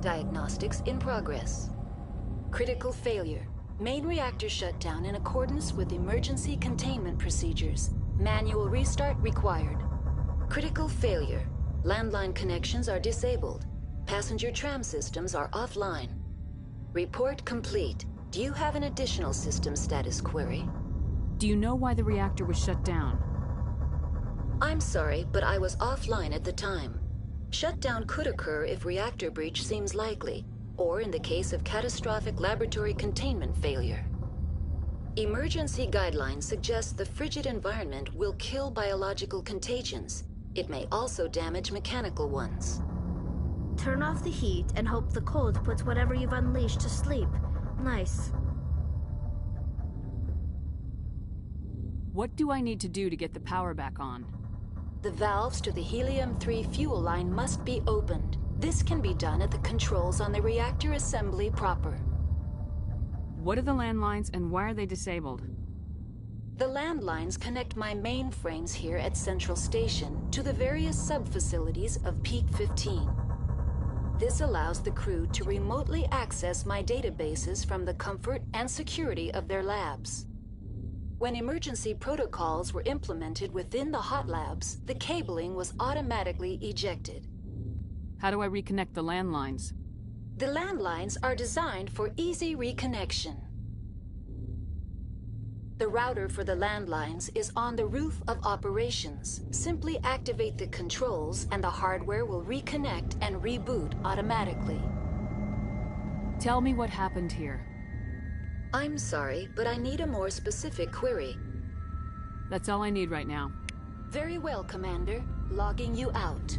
Diagnostics in progress. Critical failure. Main reactor shut down in accordance with emergency containment procedures. Manual restart required. Critical failure. Landline connections are disabled. Passenger tram systems are offline. Report complete. Do you have an additional system status query? Do you know why the reactor was shut down? I'm sorry, but I was offline at the time. Shutdown could occur if reactor breach seems likely, or in the case of catastrophic laboratory containment failure. Emergency guidelines suggest the frigid environment will kill biological contagions. It may also damage mechanical ones. Turn off the heat and hope the cold puts whatever you've unleashed to sleep. Nice. What do I need to do to get the power back on? The valves to the helium-3 fuel line must be opened. This can be done at the controls on the reactor assembly proper. What are the landlines and why are they disabled? The landlines connect my mainframes here at Central Station to the various sub-facilities of Peak 15. This allows the crew to remotely access my databases from the comfort and security of their labs. When emergency protocols were implemented within the hot labs, the cabling was automatically ejected. How do I reconnect the landlines? The landlines are designed for easy reconnection. The router for the landlines is on the roof of operations. Simply activate the controls and the hardware will reconnect and reboot automatically. Tell me what happened here. I'm sorry, but I need a more specific query. That's all I need right now. Very well, Commander. Logging you out.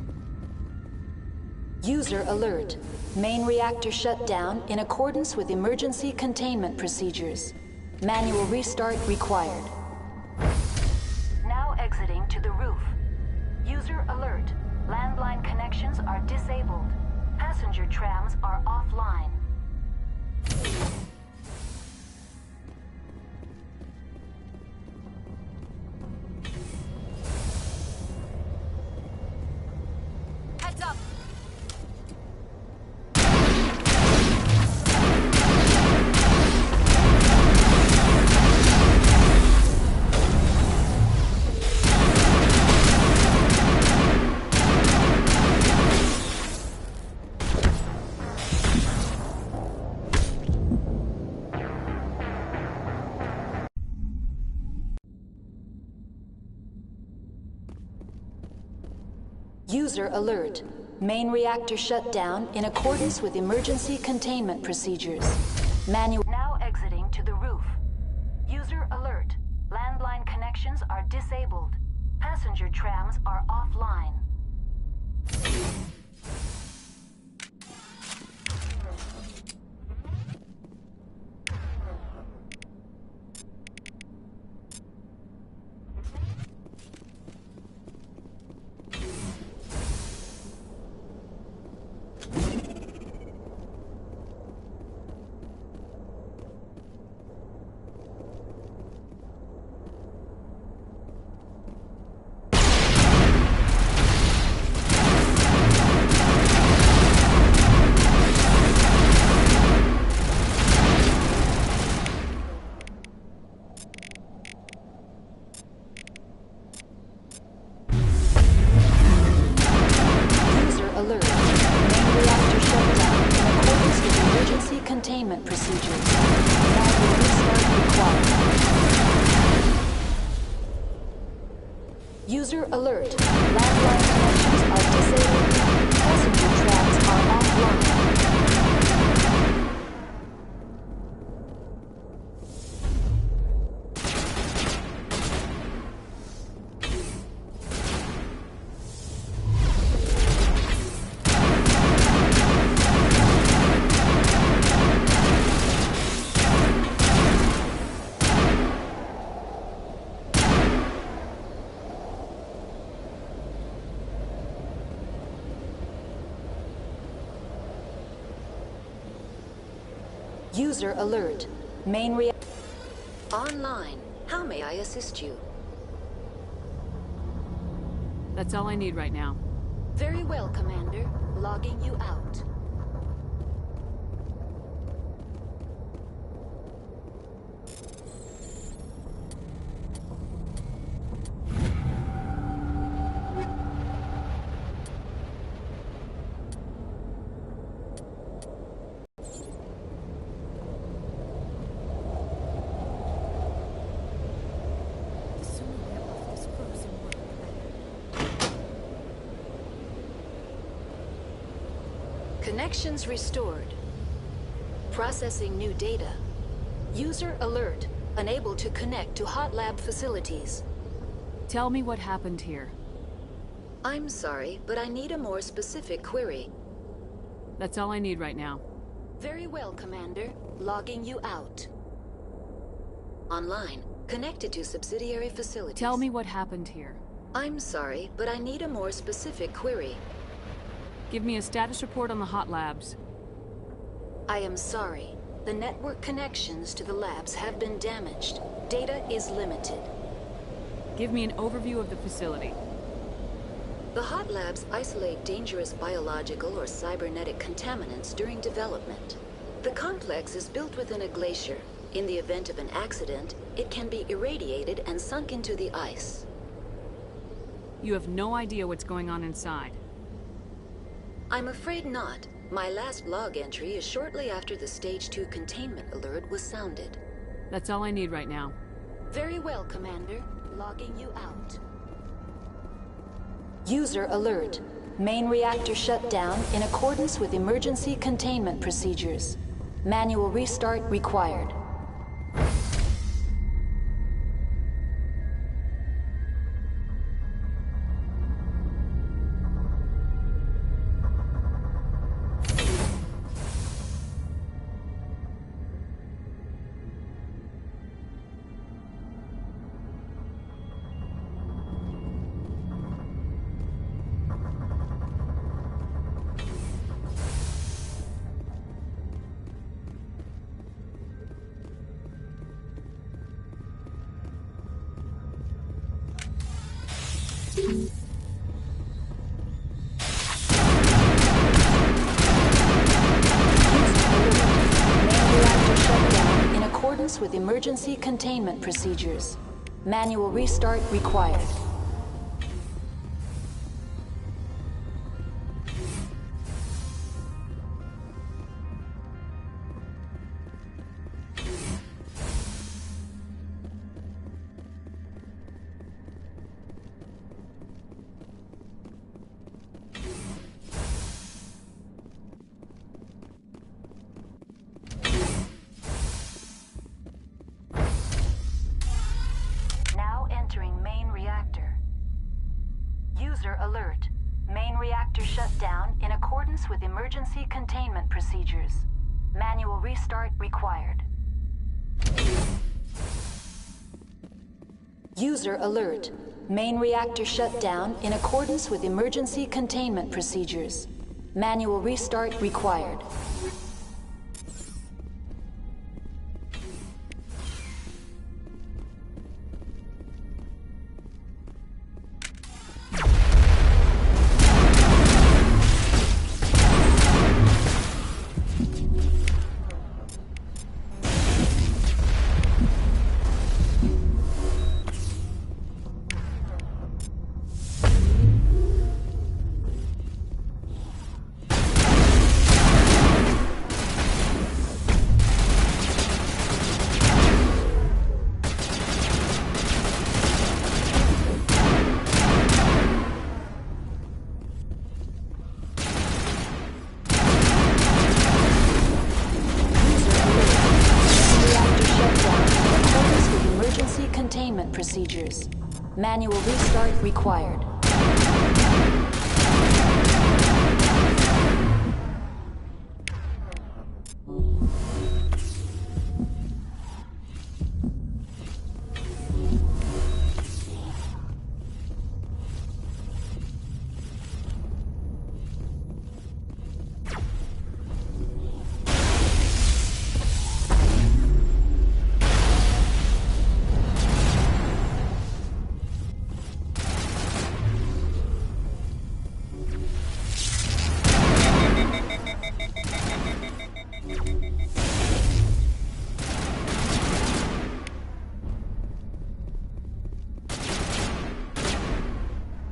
User alert. Main reactor shut down in accordance with emergency containment procedures. Manual restart required. Now exiting to the roof. User alert. Landline connections are disabled. Passenger trams are offline. Heads up! User alert. Main reactor shut down in accordance with emergency containment procedures. Manual. Now exiting to the roof. User alert. Landline connections are disabled. Passenger trams are offline. Containment procedures. Manual restart required. User alert. Landline connections are disabled. Passenger trams are offline. User alert. Main reactor online. How may I assist you? That's all I need right now. Very well, Commander. Logging you out. Connections restored. Processing new data. User alert. Unable to connect to hot lab facilities. Tell me what happened here. I'm sorry, but I need a more specific query. That's all I need right now. Very well, Commander. Logging you out. Online. Connected to subsidiary facilities. Tell me what happened here. I'm sorry, but I need a more specific query. Give me a status report on the hot labs. I am sorry. The network connections to the labs have been damaged. Data is limited. Give me an overview of the facility. The hot labs isolate dangerous biological or cybernetic contaminants during development. The complex is built within a glacier. In the event of an accident, it can be irradiated and sunk into the ice. You have no idea what's going on inside. I'm afraid not. My last log entry is shortly after the Stage 2 containment alert was sounded. That's all I need right now. Very well, Commander. Logging you out. User alert. Main reactor shut down in accordance with emergency containment procedures. Manual restart required. With emergency containment procedures. Manual restart required. Alert. Main reactor shut down in accordance with emergency containment procedures. Manual restart required. User alert. Main reactor shut down in accordance with emergency containment procedures. Manual restart required. Procedures. Manual restart required.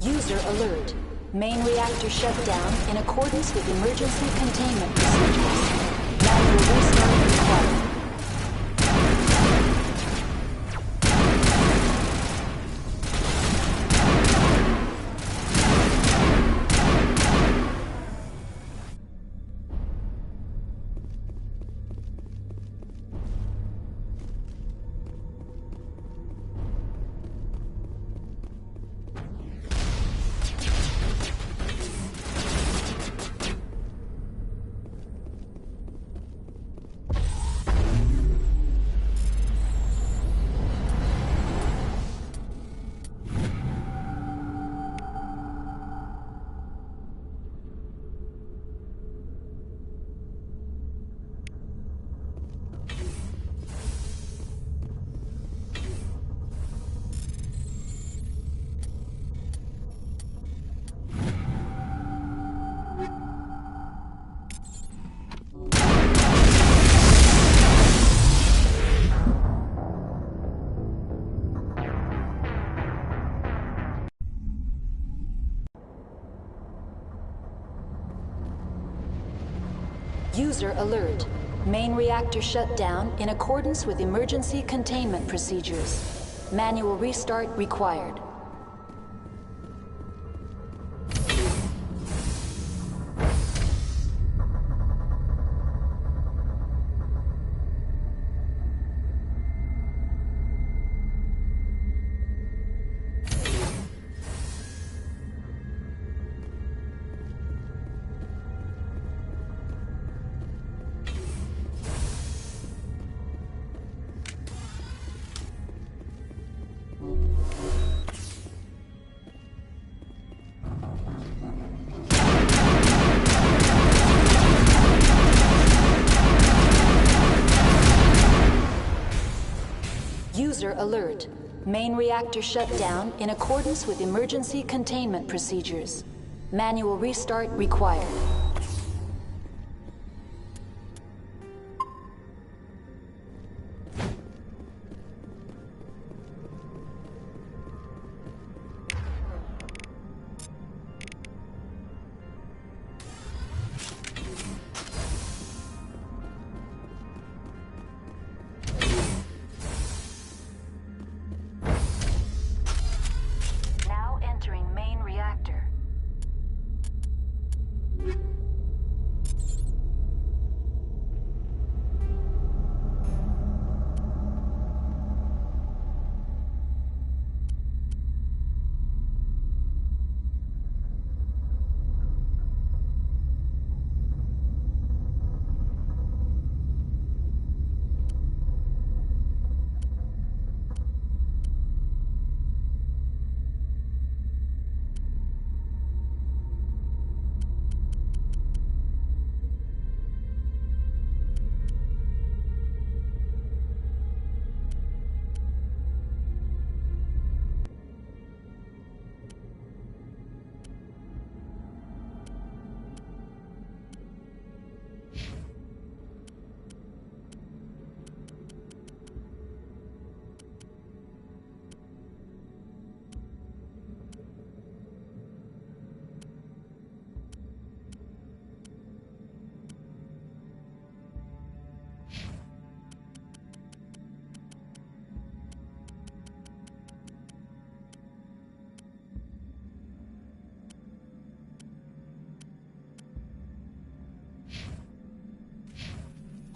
User alert. Main reactor shut down in accordance with emergency containment procedures. Manual restart required. User alert. Main reactor shut down in accordance with emergency containment procedures. Manual restart required. User alert. Main reactor shut down in accordance with emergency containment procedures. Manual restart required.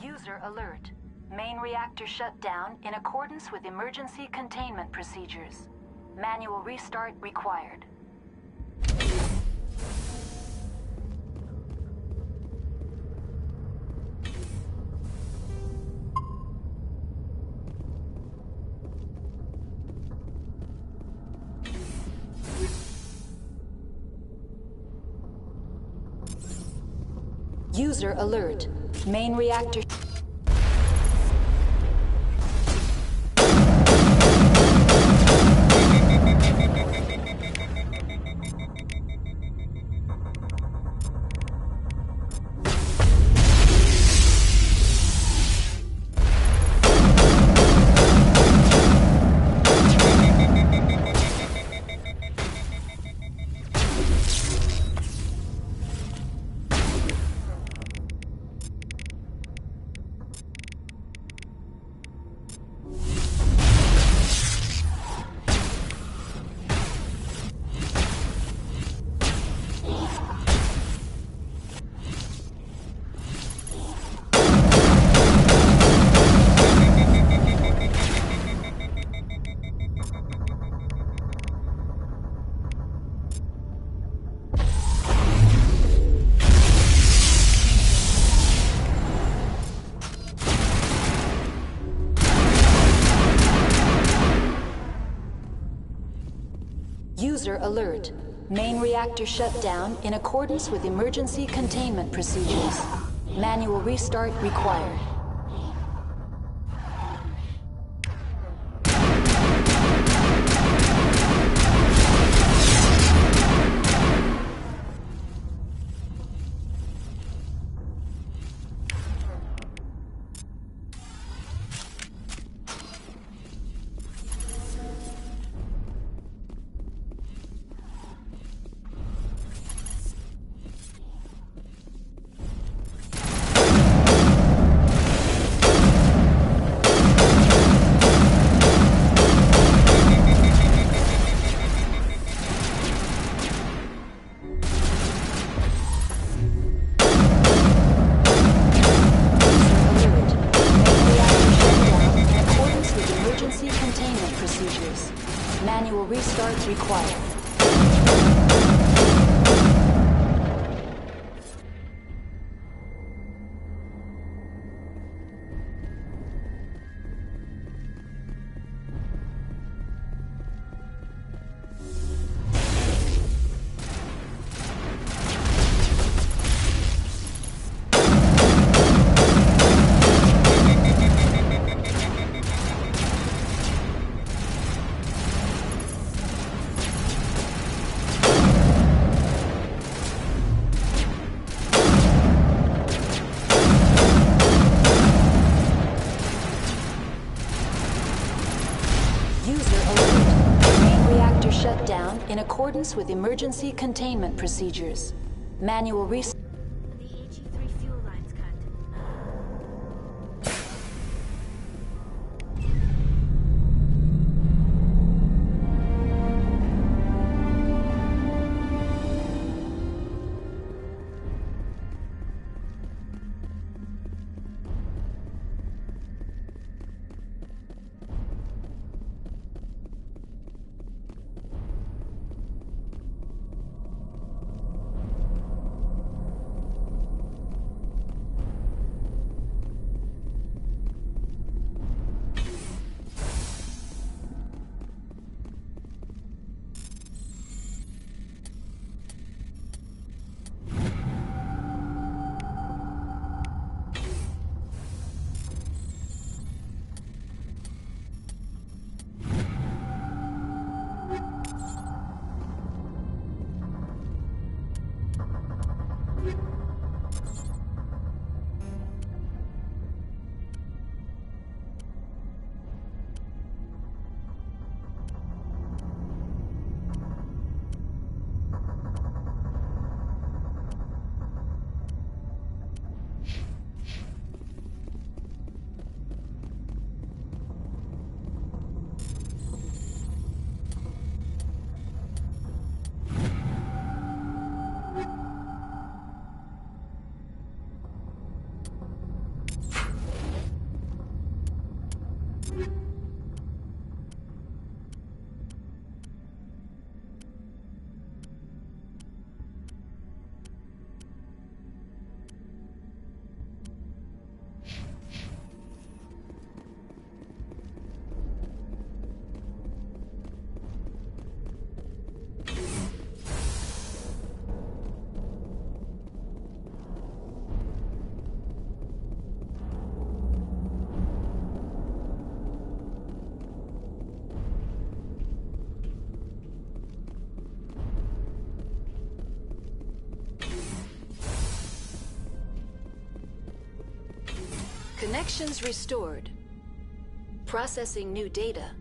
User alert. Main reactor shut down in accordance with emergency containment procedures. Manual restart required. User alert. Main reactor... User alert. Main reactor shut down in accordance with emergency containment procedures. Manual restart required. accordance with emergency containment procedures. Manual research. The HE3 fuel line's cut. Connections restored. Processing new data.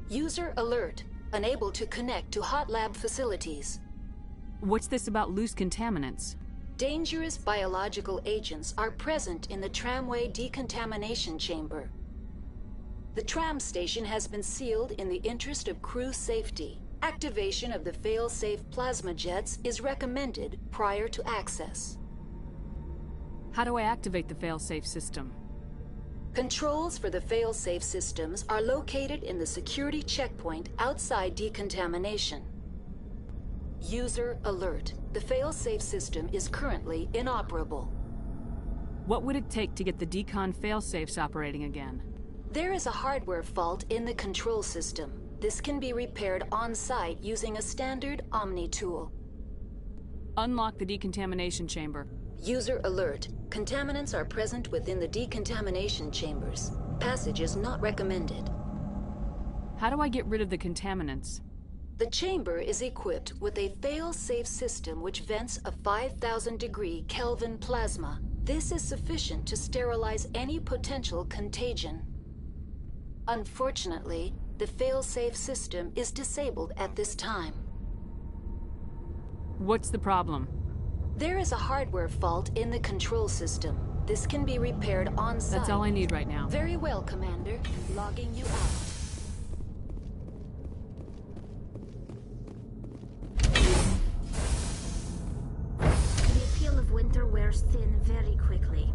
User alert. Unable to connect to hot lab facilities. What's this about loose contaminants? Dangerous biological agents are present in the tramway decontamination chamber. The tram station has been sealed in the interest of crew safety. Activation of the fail-safe plasma jets is recommended prior to access. How do I activate the fail-safe system? Controls for the fail-safe systems are located in the security checkpoint outside decontamination. User alert. The fail-safe system is currently inoperable. What would it take to get the decon fail-safes operating again? There is a hardware fault in the control system. This can be repaired on-site using a standard Omni tool. Unlock the decontamination chamber. User alert. Contaminants are present within the decontamination chambers. Passage is not recommended. How do I get rid of the contaminants? The chamber is equipped with a fail-safe system which vents a 5,000-degree Kelvin plasma. This is sufficient to sterilize any potential contagion. Unfortunately, the fail-safe system is disabled at this time. What's the problem? There is a hardware fault in the control system. This can be repaired on-site. That's all I need right now. Very well, Commander. Logging you out. The appeal of winter wears thin very quickly.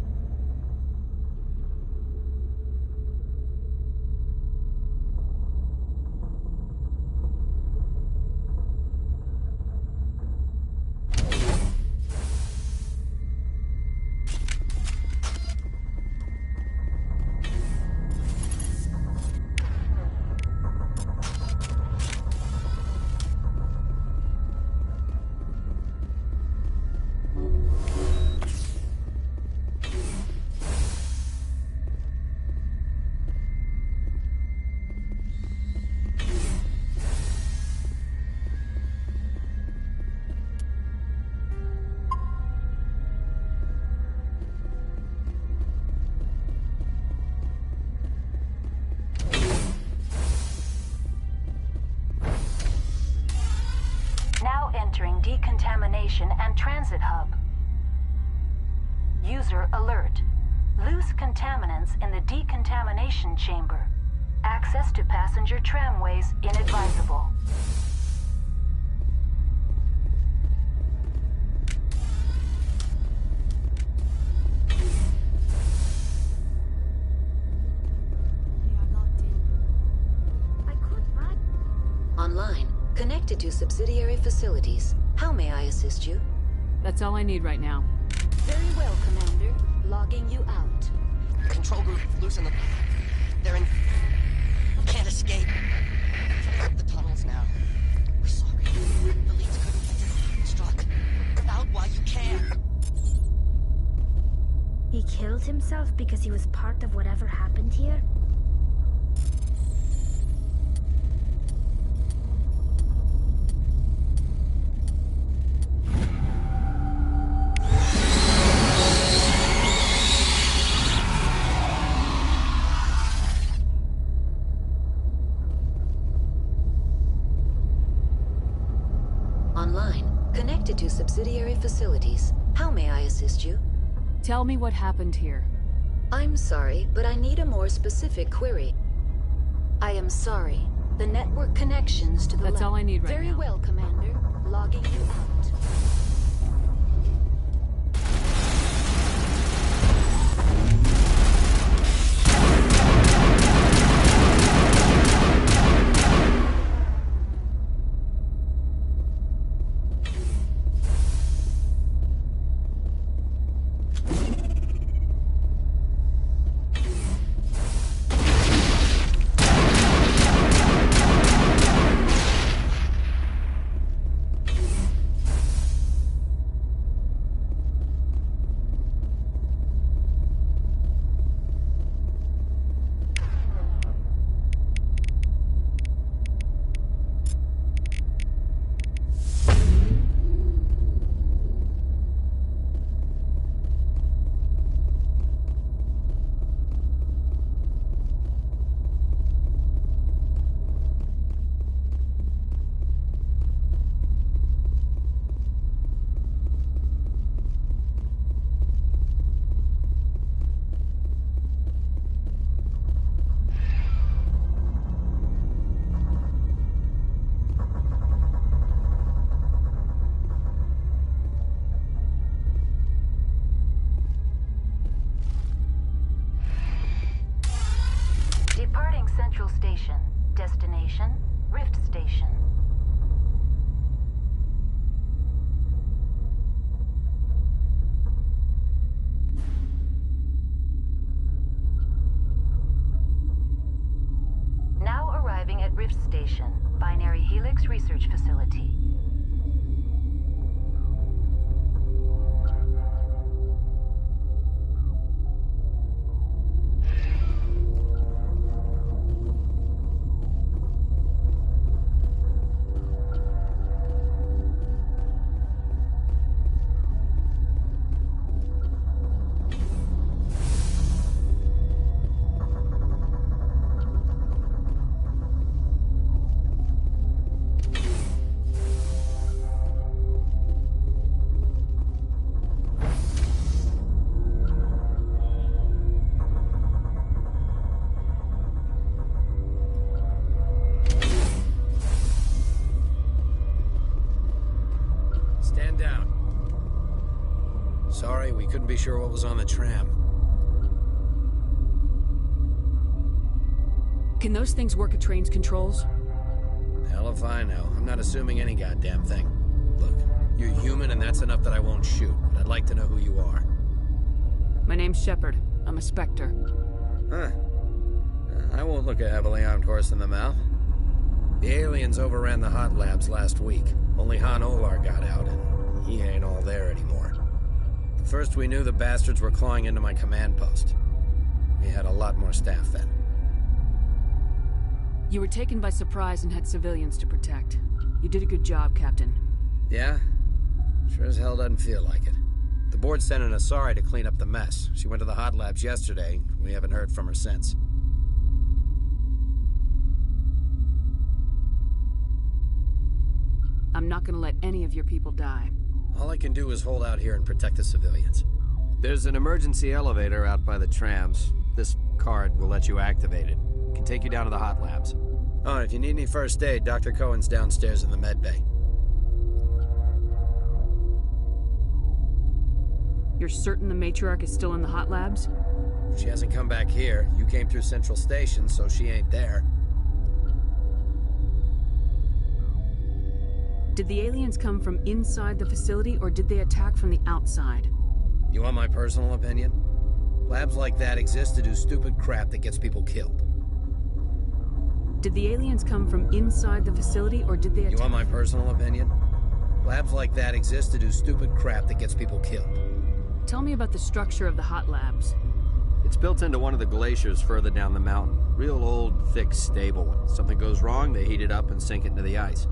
User alert. Loose contaminants in the decontamination chamber. Access to passenger tramways inadvisable. Online, connected to subsidiary facilities. How may I assist you? That's all I need right now. Very well, Commander. Logging you out. Control group, loosen them. They're in... Can't escape. Up the tunnels now. We're sorry. The leads couldn't get to the struck. Out while you can. He killed himself because he was part of whatever happened here? Online, connected to subsidiary facilities. How may I assist you? Tell me what happened here. I'm sorry, but I need a more specific query. I am sorry. The network connections to the That's all I need right Very now. well, Commander. Logging you out. Departing Central Station. Destination, Rift Station. Now arriving at Rift Station, Binary Helix Research Facility. Stand down. Sorry, we couldn't be sure what was on the tram. Can those things work at train's controls? Hell if I know. I'm not assuming any goddamn thing. Look, you're human and that's enough that I won't shoot. But I'd like to know who you are. My name's Shepard. I'm a Spectre. Huh. I won't look a heavily armed horse in the mouth. The aliens overran the hot labs last week. Only Han Olar got out, and he ain't all there anymore. First we knew the bastards were clawing into my command post. We had a lot more staff then. You were taken by surprise and had civilians to protect. You did a good job, Captain. Yeah? Sure as hell doesn't feel like it. The board sent an Asari to clean up the mess. She went to the hot labs yesterday. We haven't heard from her since. I'm not gonna let any of your people die. All I can do is hold out here and protect the civilians. There's an emergency elevator out by the trams. This card will let you activate it. It can take you down to the hot labs. Oh, and if you need any first aid, Dr. Cohen's downstairs in the med bay. You're certain the matriarch is still in the hot labs? She hasn't come back here. You came through Central Station, so she ain't there. Did the aliens come from inside the facility, or did they attack from the outside? You want my personal opinion? Labs like that exist to do stupid crap that gets people killed. Did the aliens come from inside the facility, or did they attack? You want my personal opinion? Labs like that exist to do stupid crap that gets people killed. Tell me about the structure of the hot labs. It's built into one of the glaciers further down the mountain. Real old, thick, stable one. Something goes wrong, they heat it up and sink it into the ice.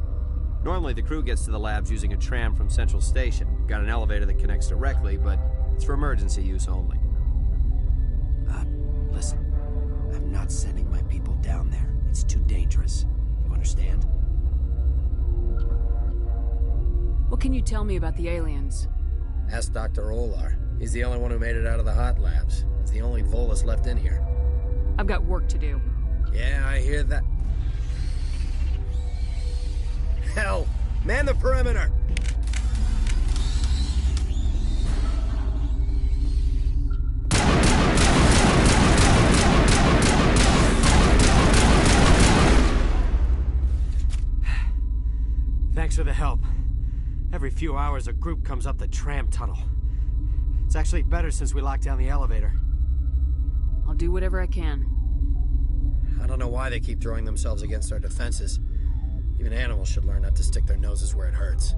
Normally, the crew gets to the labs using a tram from Central Station. Got an elevator that connects directly, but it's for emergency use only. Listen. I'm not sending my people down there. It's too dangerous. You understand? What can you tell me about the aliens? Ask Dr. Olar. He's the only one who made it out of the hot labs. He's the only Volus left in here. I've got work to do. Yeah, I hear that. Hell! Man the perimeter! Thanks for the help. Every few hours, a group comes up the tram tunnel. It's actually better since we locked down the elevator. I'll do whatever I can. I don't know why they keep throwing themselves against our defenses. Even animals should learn not to stick their noses where it hurts.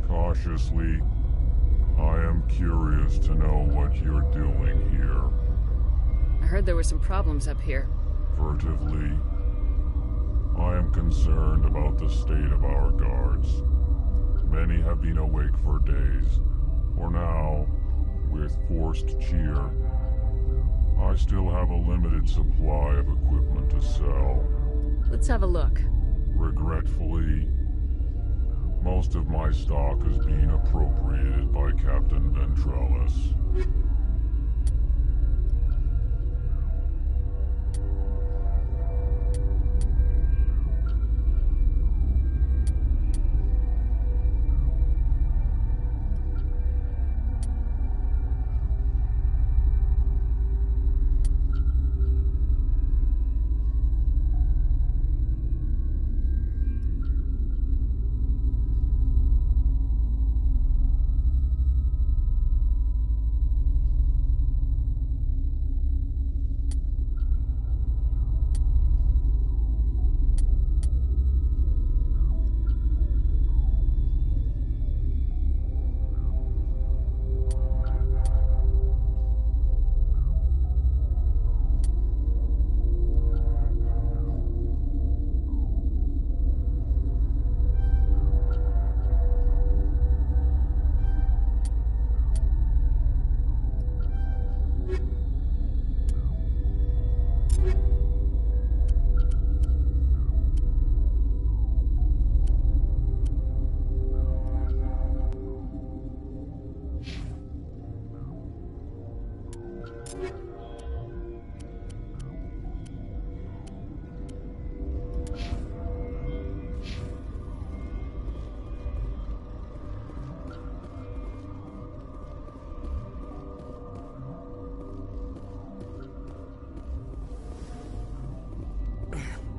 Cautiously, I am curious to know what you're doing here. I heard there were some problems up here. Furtively, I am concerned about the state of our guards. Many have been awake for days, or now, with forced cheer. I still have a limited supply of equipment to sell. Let's have a look. Regretfully, most of my stock is being appropriated by Captain Ventrellis.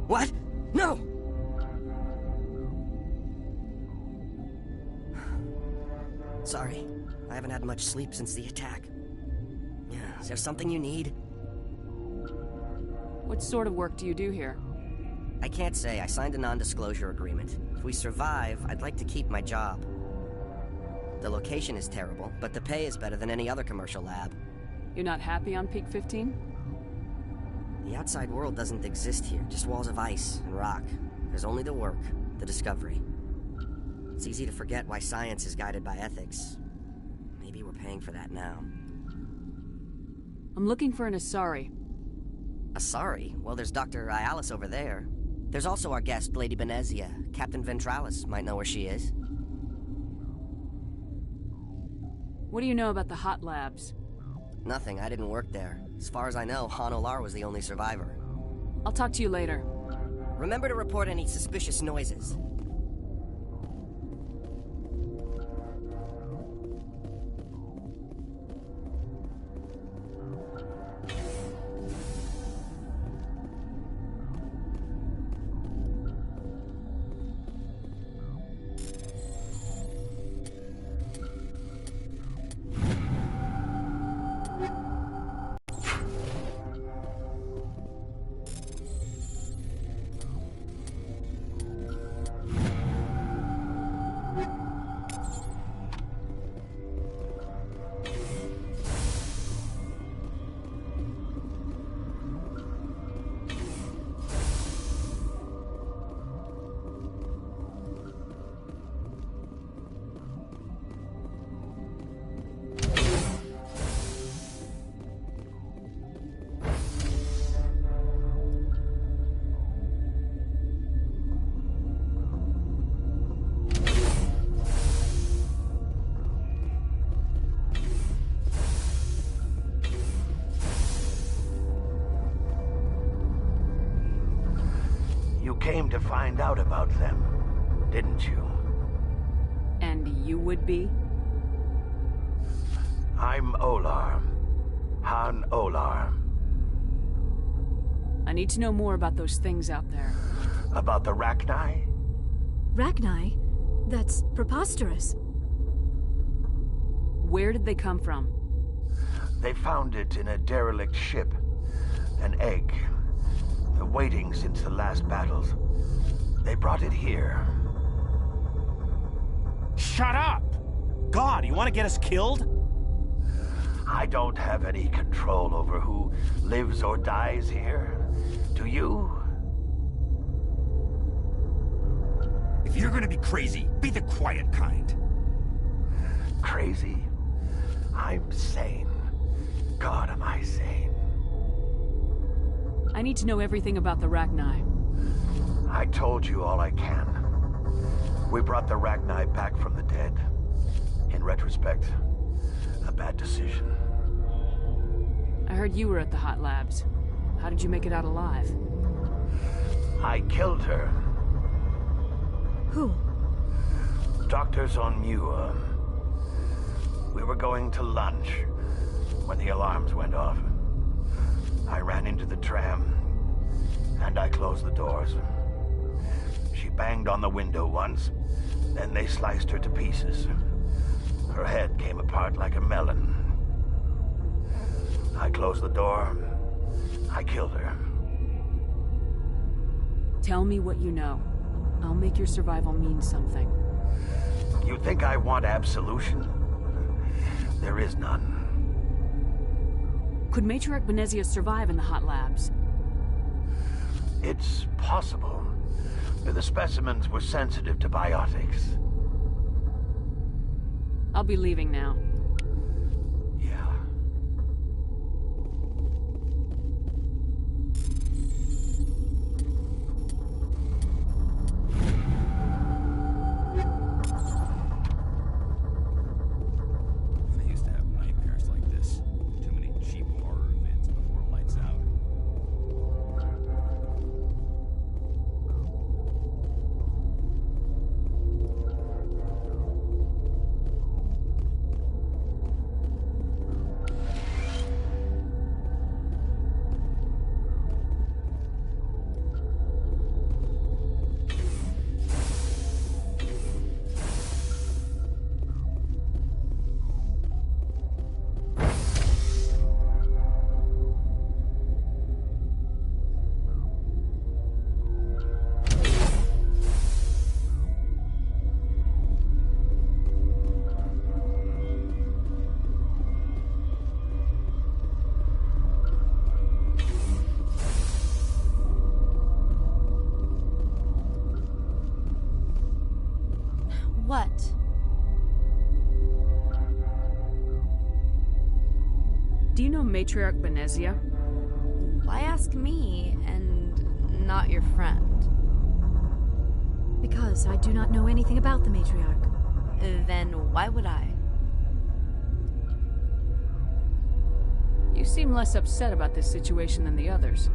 What? No! Sorry, I haven't had much sleep since the attack. Is there something you need? What sort of work do you do here? I can't say. I signed a non-disclosure agreement. If we survive, I'd like to keep my job. The location is terrible, but the pay is better than any other commercial lab. You're not happy on Peak 15? The outside world doesn't exist here, just walls of ice and rock. There's only the work, the discovery. It's easy to forget why science is guided by ethics. Maybe we're paying for that now. I'm looking for an Asari. Asari? Well, there's Dr. Ayalis over there. There's also our guest, Lady Benezia. Captain Ventralis might know where she is. What do you know about the hot labs? Nothing. I didn't work there. As far as I know, Han Olar was the only survivor. I'll talk to you later. Remember to report any suspicious noises. Came to find out about them, didn't you? And you would be? I'm Olar. Han Olar. I need to know more about those things out there. About the Rachni? Rachni? That's preposterous. Where did they come from? They found it in a derelict ship. An egg. Waiting since the last battles. They brought it here. Shut up! God, you want to get us killed? I don't have any control over who lives or dies here. Do you? If you're gonna be crazy, be the quiet kind. Crazy? I'm sane. God, am I sane. I need to know everything about the Rachni. I told you all I can. We brought the Rachni back from the dead. In retrospect, a bad decision. I heard you were at the hot labs. How did you make it out alive? I killed her. Who? Doctors on Muir. We were going to lunch when the alarms went off. I ran into the tram, and I closed the doors. She banged on the window once, then they sliced her to pieces. Her head came apart like a melon. I closed the door. I killed her. Tell me what you know. I'll make your survival mean something. You think I want absolution? There is none. Could Matriarch Benezia survive in the hot labs? It's possible. The specimens were sensitive to biotics. I'll be leaving now. Yeah. I used to have nightmares like this. Too many cheap horror vids before it lights out. Do you know Matriarch Benezia? Why ask me and not your friend? Because I do not know anything about the Matriarch. Then why would I? You seem less upset about this situation than the others.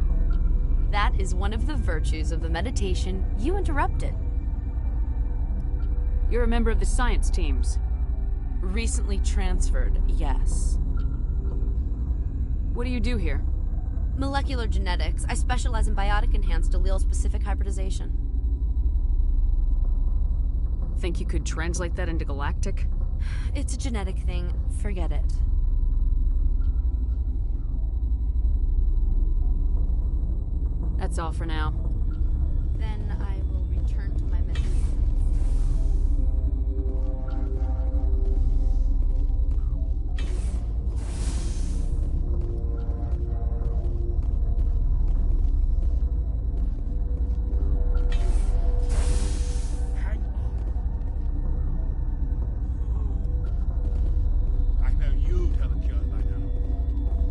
That is one of the virtues of the meditation you interrupted. You're a member of the science teams. Recently transferred, yes. What do you do here? Molecular genetics. I specialize in biotic-enhanced allele-specific hybridization. Think you could translate that into galactic? It's a genetic thing. Forget it. That's all for now. Then I will return to my meditation.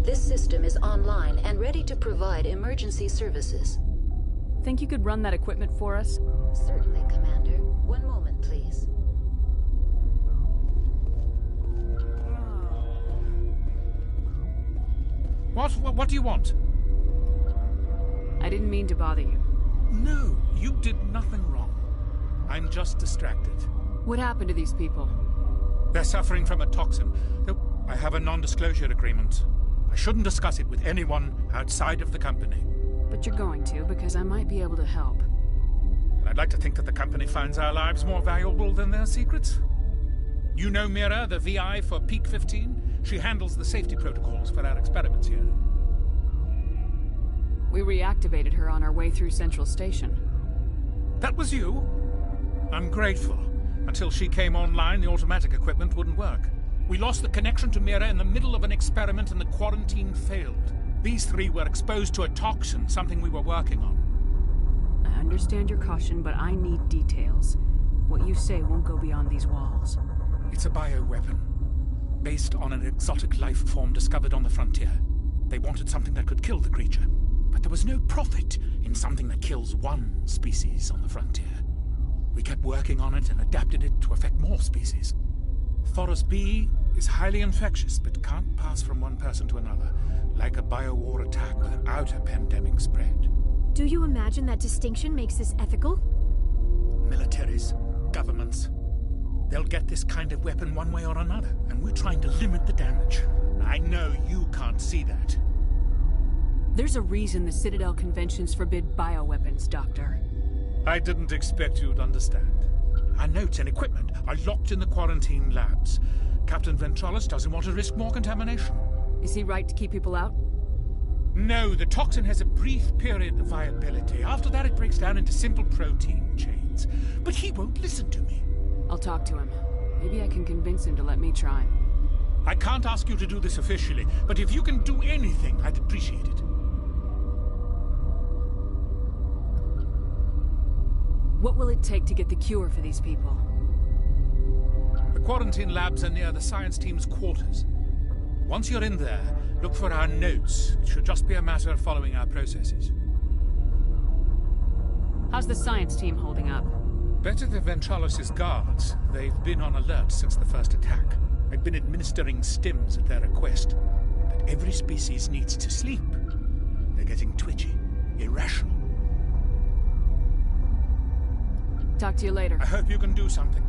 This system is online and ready to provide emergency services. Think you could run that equipment for us? Certainly, Commander. One moment, please. What do you want? I didn't mean to bother you. No, you did nothing wrong. I'm just distracted. What happened to these people? They're suffering from a toxin. I have a non-disclosure agreement. I shouldn't discuss it with anyone outside of the company. But you're going to, because I might be able to help. And I'd like to think that the company finds our lives more valuable than their secrets. You know Mira, the VI for Peak 15? She handles the safety protocols for our experiments here. We reactivated her on our way through Central Station. That was you? I'm grateful. Until she came online, the automatic equipment wouldn't work. We lost the connection to Mira in the middle of an experiment and the quarantine failed. These three were exposed to a toxin, something we were working on. I understand your caution, but I need details. What you say won't go beyond these walls. It's a bioweapon, based on an exotic life form discovered on the frontier. They wanted something that could kill the creature, but there was no profit in something that kills one species on the frontier. We kept working on it and adapted it to affect more species. Thoros B is highly infectious, but can't pass from one person to another, like a biowar attack without a pandemic spread. Do you imagine that distinction makes this ethical? Militaries, governments, they'll get this kind of weapon one way or another, and we're trying to limit the damage. I know you can't see that. There's a reason the Citadel conventions forbid bioweapons, Doctor. I didn't expect you'd understand. Our notes and equipment are locked in the quarantine labs. Captain Ventralis doesn't want to risk more contamination. Is he right to keep people out? No, the toxin has a brief period of viability. After that, it breaks down into simple protein chains. But he won't listen to me. I'll talk to him. Maybe I can convince him to let me try. I can't ask you to do this officially, but if you can do anything, I'd appreciate it. What will it take to get the cure for these people? The quarantine labs are near the science team's quarters. Once you're in there, look for our notes. It should just be a matter of following our processes. How's the science team holding up? Better than Ventralis' guards. They've been on alert since the first attack. I've been administering stims at their request. But every species needs to sleep. They're getting twitchy, irrational. Talk to you later. I hope you can do something.